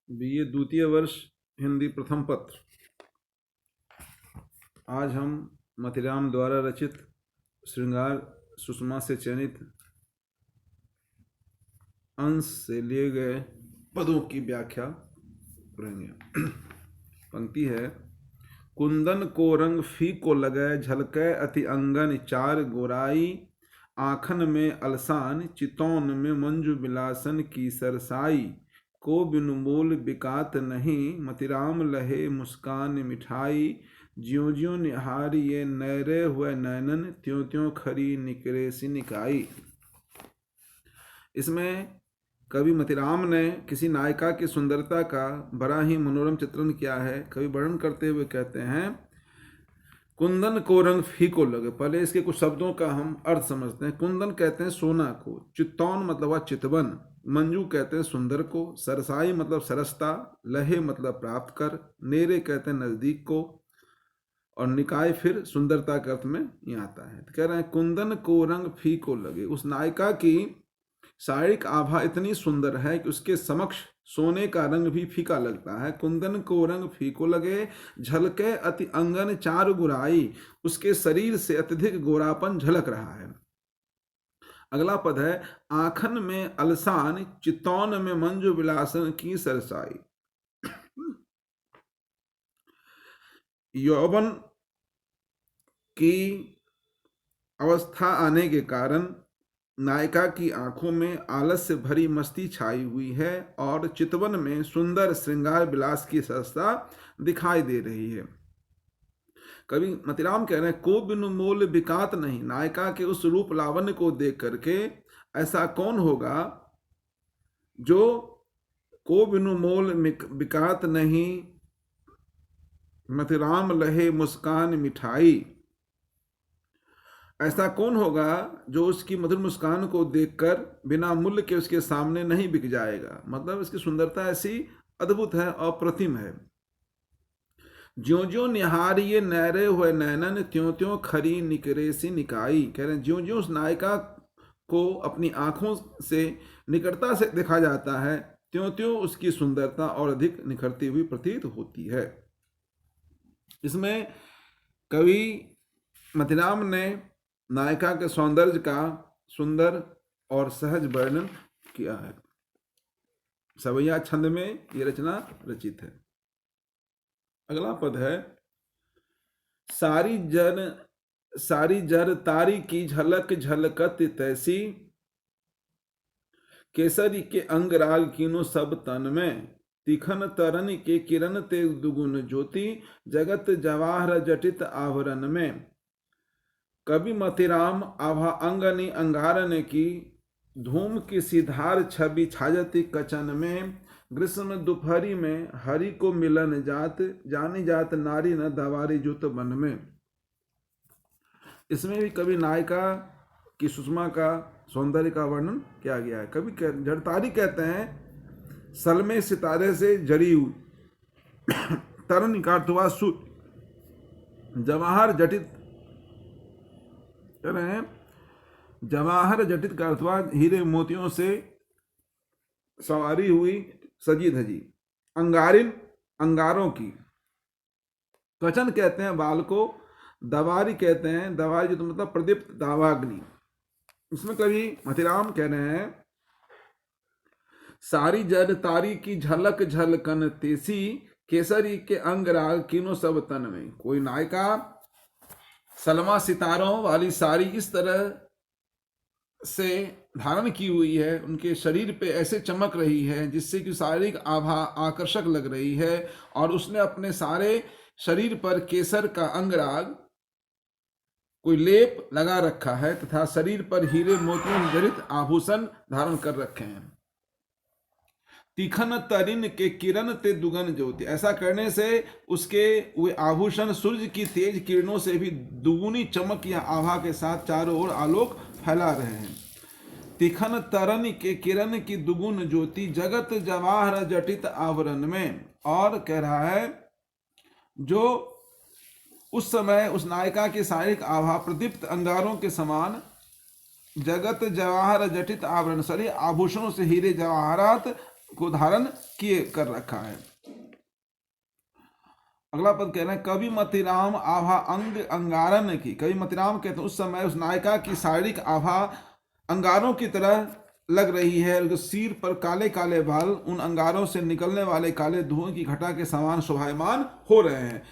BA द्वितीय वर्ष हिंदी प्रथम पत्र। आज हम मतिराम द्वारा रचित श्रृंगार सुषमा से चयनित अंश से लिए गए पदों की व्याख्या करेंगे। पंक्ति है, कुंदन को रंग फीको लगे, झलके अति अंगन चार गोराई, आँखन में अलसान, चितौन में मंजू बिलासन की सरसाई, को बिनु मोल बिकात नहीं, मतिराम लहे मुस्कान मिठाई, ज्यों ज्यों निहारी ये नैरे हुए नैनन, त्यों त्यों खरी निकरे सी निकाई। इसमें कवि मतिराम ने किसी नायिका की सुंदरता का बड़ा ही मनोरम चित्रण किया है। कवि वर्णन करते हुए कहते हैं, कुंदन को रंग फीको लगे। पहले इसके कुछ शब्दों का हम अर्थ समझते हैं। कुंदन कहते हैं सोना को, चित्तौन मतलब चितवन, मंजू कहते हैं सुंदर को, सरसाई मतलब सरसता, लहे मतलब प्राप्त कर, नेरे कहते हैं नजदीक को, और निकाय फिर सुंदरता के अर्थ में ये आता है। तो कह रहे हैं कुंदन को रंग फीको लगे। उस नायिका की शारीरिक आभा इतनी सुंदर है कि उसके समक्ष सोने का रंग भी फीका लगता है। कुंदन को रंग फीको लगे, झलके अति अंगन चार गुराई, उसके शरीर से अत्यधिक गोरापन झलक रहा है। अगला पद है, आँखन में अलसान, चितौन में मंजू विलासन की सरसाई। यौवन की अवस्था आने के कारण नायिका की आंखों में आलस से भरी मस्ती छाई हुई है और चितवन में सुंदर श्रृंगार विलास की सरसता दिखाई दे रही है। कवि मतिराम कह रहे हैं, को बिनु मोल बिकात नहीं। नायिका के उस रूप लावण्य को देख करके ऐसा कौन होगा जो को बिनु मोल बिकात नहीं, मतिराम लहे मुस्कान मिठाई। ऐसा कौन होगा जो उसकी मधुर मुस्कान को देखकर बिना मूल्य के उसके सामने नहीं बिक जाएगा। मतलब इसकी सुंदरता ऐसी अद्भुत है, अप्रतिम है। ज्यों ज्यों निहारिये नैरे हुए नैनन, त्यों त्यों खरी निकरे सी निकाई। कह रहे हैं ज्यों ज्यों उस नायिका को अपनी आंखों से निकटता से देखा जाता है, त्यों त्यों उसकी सुंदरता और अधिक निखरती हुई प्रतीत होती है। इसमें कवि मतिराम ने नायिका के सौंदर्य का सुंदर और सहज वर्णन किया है। सवैया छंद में ये रचना रचित है। अगला पद है, सारी जर तारी की झलक झलकत तैसी, केसरी के अंग राग कीनो सब तन में, तीखन तरन के किरण ते दुगुन ज्योति, जगत जवाहर जटित आवरण में। कवि मतिराम आभा अंगनी अंगारन की, धूम की सीधार छवि छाजती कचन में, ग्रीष्म दोपहरी में हरि को मिलन जात, जानी जात नारी न दवारी जुत बन में। इसमें भी कवि नायिका की सुषमा का सौंदर्य का वर्णन किया गया है। कवि जड़तारी कहते हैं सलमे सितारे से जड़ी हुई, तरन कार्थवा सु, जवाहर जटित रहे हैं, जवाहर जटित का अर्थवाद हीरे मोतियों से सवारी हुई सजी धजी, अंगारिन अंगारों की, कचन कहते हैं बाल को, दवारी कहते हैं दवारी जो मतलब प्रदीप्त दावाग्नि। इसमें कवि मतिराम कह रहे हैं, सारी जड़ तारी की झलक झलकन तेसी, केसरी के अंग राग कीनो सब तन में। कोई नायिका सलमा सितारों वाली साड़ी इस तरह से धारण की हुई है, उनके शरीर पे ऐसे चमक रही है जिससे कि शारीरिक आभा आकर्षक लग रही है, और उसने अपने सारे शरीर पर केसर का अंगराग कोई लेप लगा रखा है तथा शरीर पर हीरे मोतियों से जड़ित आभूषण धारण कर रखे हैं। तीखन तरिन के किरण ते दुगन ज्योति, ऐसा करने से उसके वे आभूषण सूर्य की तेज किरणों से भी दुगुनी चमक या आभा के साथ चारों ओर आलोक फैला रहे हैं। तीखन तरन के किरण की दुगुन ज्योति, जगत जवाहर जटित आवरण में। और कह रहा है जो उस समय उस नायिका की शारीरिक आभा प्रदीप्त अंगारों के समान, जगत जवाहर जटित आवरण, सारे आभूषणों से हीरे जवाहरात को धारण किए कर रखा है। अगला पद कह रहे हैं कवि मतिराम आभा अंग अंगारन की। कवि मतिराम कहते हैं उस समय उस नायिका की शारीरिक आभा अंगारों की तरह लग रही है, और सिर पर काले काले बाल उन अंगारों से निकलने वाले काले धुएं की घटा के समान शोभायमान हो रहे हैं।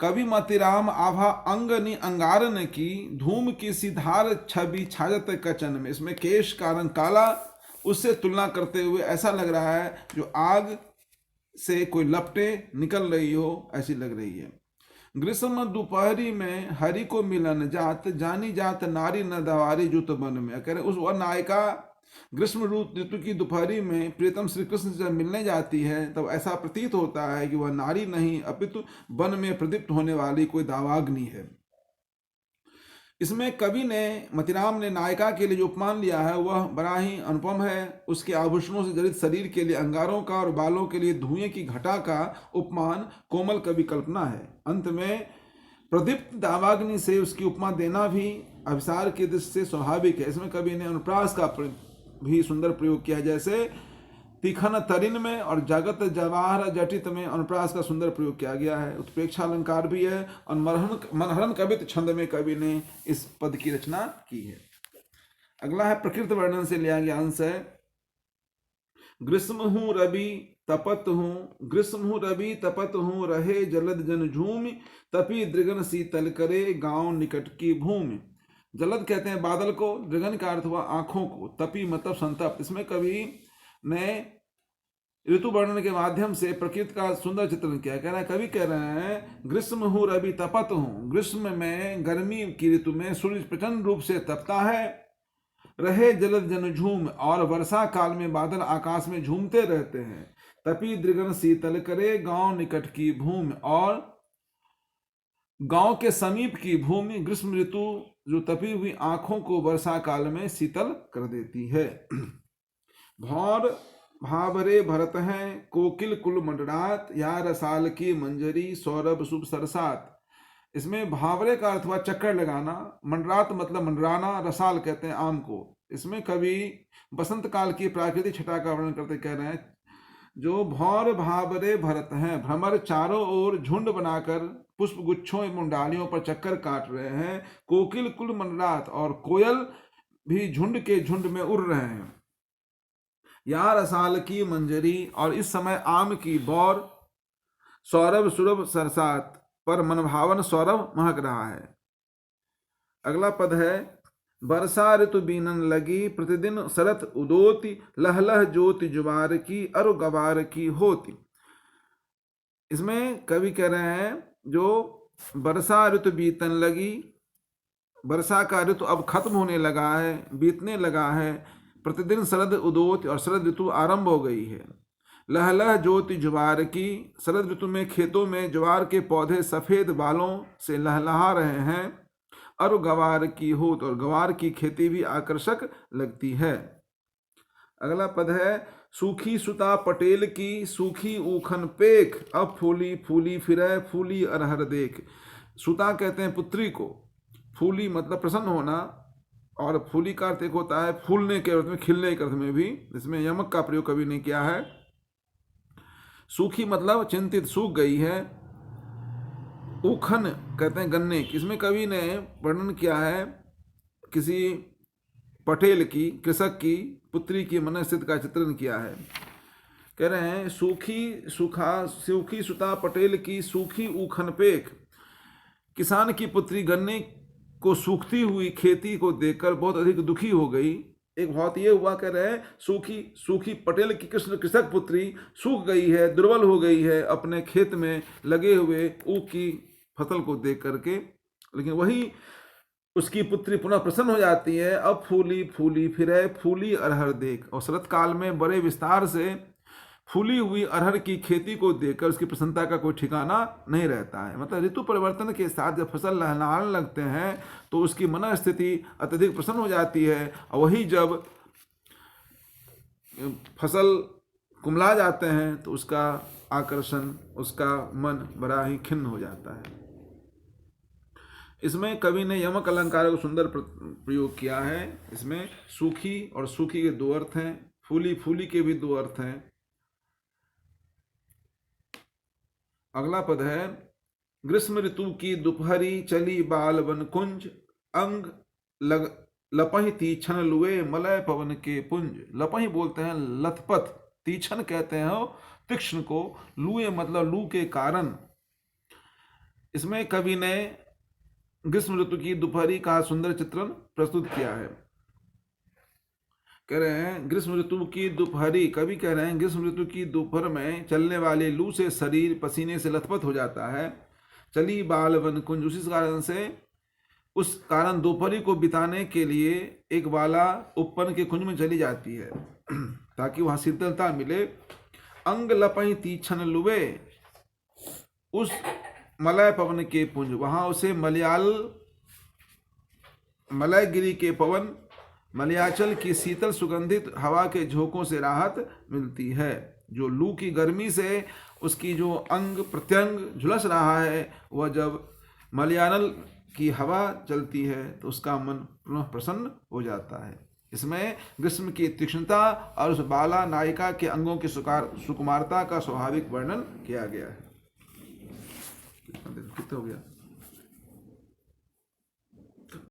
कवि मतिराम आभा अंगनि अंगारन की, धूम की सिधार छवि छाजत कचन में। इसमें केश का रंग काला, उससे तुलना करते हुए ऐसा लग रहा है जो आग से कोई लपटे निकल रही हो, ऐसी लग रही है। ग्रीष्म दोपहरी में हरि को मिलन जात, जानी जात नारी न दवारी जुत बन में। कह रहे उस वह नायिका ग्रीष्म ऋतु की दोपहरी में प्रीतम श्री कृष्ण से मिलने जाती है, तब ऐसा प्रतीत होता है कि वह नारी नहीं अपितु वन में प्रदीप्त होने वाली कोई दावाग्नि है। इसमें कवि ने मतिराम ने नायिका के लिए जो उपमान लिया है वह बड़ा ही अनुपम है। उसके आभूषणों से जड़ित शरीर के लिए अंगारों का और बालों के लिए धुएं की घटा का उपमान कोमल कवि कल्पना है। अंत में प्रदीप्त दावाग्नि से उसकी उपमा देना भी अभिसार की दृष्टि से स्वाभाविक है। इसमें कवि ने अनुप्रास का भी सुंदर प्रयोग किया है, जैसे तीखन तरिन में और जगत जवाहर जटित में अनुप्रास का सुंदर प्रयोग किया गया है। उत्प्रेक्षा अलंकार भी है, और मनहरण कवित छंद में कवि ने इस पद की रचना की है। अगला है प्रकृत वर्णन से लिया गया अंश है। ग्रीष्म हूँ रवि तपत हूँ, ग्रीष्म हूँ रवि तपत हूँ, रहे जलद जन झूमि, तपी दृगन शीतल करे गांव निकट की भूमि। जलद कहते हैं बादल को, दृगन का अर्थ हुआ आंखों को, तपी मतलब संतप्त। इसमें कवि ने ऋतु वर्णन के माध्यम से प्रकृति का सुंदर चित्रण किया। कह रहा है कवि कह रहे हैं ग्रीष्म हूँ रवि तपत हूँ, ग्रीष्म में गर्मी की ऋतु में सूर्य प्रचंड रूप से तपता है। रहे जलद जन झूम, और वर्षा काल में बादल आकाश में झूमते रहते हैं। तपी दृगन शीतल करे गांव निकट की भूमि, और गांव के समीप की भूमि ग्रीष्म ऋतु जो तपी हुई आंखों को वर्षा काल में शीतल कर देती है। भौर भाभरे भरत हैं कोकिल कुल मंडरात, या रसाल की मंजरी सौरभ शुभ सरसात। इसमें भावरे का अर्थ हुआ चक्कर लगाना, मंडरात मतलब मंडराना, रसाल कहते हैं आम को। इसमें कवि बसंत काल की प्राकृतिक छटा का वर्णन करते कह रहे हैं जो भौर भावरे भरत हैं, भ्रमर चारों ओर झुंड बनाकर पुष्प गुच्छों एवं डालियों पर चक्कर काट रहे हैं। कोकिल कुल मंडरात, और कोयल भी झुंड के झुंड में उड़ रहे हैं। या रसाल की मंजरी, और इस समय आम की बौर, सौरभ सुरभ सरसात, पर मनभावन सौरभ महक रहा है। अगला पद है वर्षा ऋतु बीनन लगी, प्रतिदिन शरत उदोति, लहलह ज्योति जुबार की, अरु गवार की होती। इसमें कवि कह रहे हैं जो वर्षा ऋतु बीतन लगी, वर्षा का ऋतु अब खत्म होने लगा है, बीतने लगा है। प्रतिदिन शरद उदोत, और शरद ऋतु आरंभ हो गई है। लहलह ज्योति ज्वार की, शरद ऋतु में खेतों में ज्वार के पौधे सफेद बालों से लहलहा रहे हैं। और गवार की होत, और गवार की खेती भी आकर्षक लगती है। अगला पद है सूखी सुता पटेल की, सूखी ऊखन पेख, अब फूली फूली फिरे फूली अरहर देख। सुता कहते हैं पुत्री को, फूली मतलब प्रसन्न होना, और फूली का अर्थ एक होता है फूलने के अर्थ में, खिलने के अर्थ में भी। इसमें यमक का प्रयोग कवि ने किया है। सूखी मतलब चिंतित, सूख गई है। ऊखन कहते हैं गन्ने की। इसमें कवि ने वर्णन किया है किसी पटेल की, कृषक की पुत्री की मनस्थिति का चित्रण किया है। कह रहे हैं सूखी सुता पटेल की, सूखी ऊखन पेख। किसान की पुत्री गन्ने को सूखती हुई खेती को देखकर बहुत अधिक दुखी हो गई। एक बात ये हुआ, कह रहे हैं सूखी पटेल की कृषक पुत्री सूख गई है, दुर्बल हो गई है अपने खेत में लगे हुए ऊख की फसल को देख करके। लेकिन वही उसकी पुत्री पुनः प्रसन्न हो जाती है। अब फूली फूली फिरे फूली अरहर देख, और शरत काल में बड़े विस्तार से फूली हुई अरहर की खेती को देखकर उसकी प्रसन्नता का कोई ठिकाना नहीं रहता है। मतलब ऋतु परिवर्तन के साथ जब फसल लहलहाने लगते हैं तो उसकी मन स्थिति अत्यधिक प्रसन्न हो जाती है, और वही जब फसल कुमला जाते हैं तो उसका आकर्षण, उसका मन बड़ा ही खिन्न हो जाता है। इसमें कवि ने यमक अलंकार को सुंदर प्रयोग किया है। इसमें सूखी और सूखी के दो अर्थ हैं, फूली फूली के भी दो अर्थ हैं, अगला पद है ग्रीष्म ऋतु की दोपहरी चली बाल वन कुंज, अंग लग लपहि तीक्षण लुए मलय पवन के पुंज। लपहि बोलते हैं लथपथ, तीक्षण कहते हैं तीक्ष्ण को, लुए मतलब लू के कारण। इसमें कवि ने ग्रीष्म ऋतु की दोपहरी का सुंदर चित्रण प्रस्तुत किया है। कह रहे हैं ग्रीष्म ऋतु की दोपहरी, कवि कह रहे हैं ग्रीष्म ऋतु की दोपहर में चलने वाले लू से शरीर पसीने से लथपथ हो जाता है। चली बाल वन कुंज, उस कारण दोपहरी को बिताने के लिए एक बाला उपवन के कुंज में चली जाती है ताकि वहां शीतलता मिले। अंग लपहि तीक्षण लुए, उस मलय पवन के पुंज, वहां उसे मलयगिरी के पवन, मलयाचल की शीतल सुगंधित हवा के झोंकों से राहत मिलती है। जो लू की गर्मी से उसकी जो अंग प्रत्यंग झुलस रहा है, वह जब मलयानल की हवा चलती है तो उसका मन पुनः प्रसन्न हो जाता है। इसमें ग्रीष्म की तीक्ष्णता और उस बाला नायिका के अंगों की सुकुमारता का स्वाभाविक वर्णन किया गया है। कितना हो गया?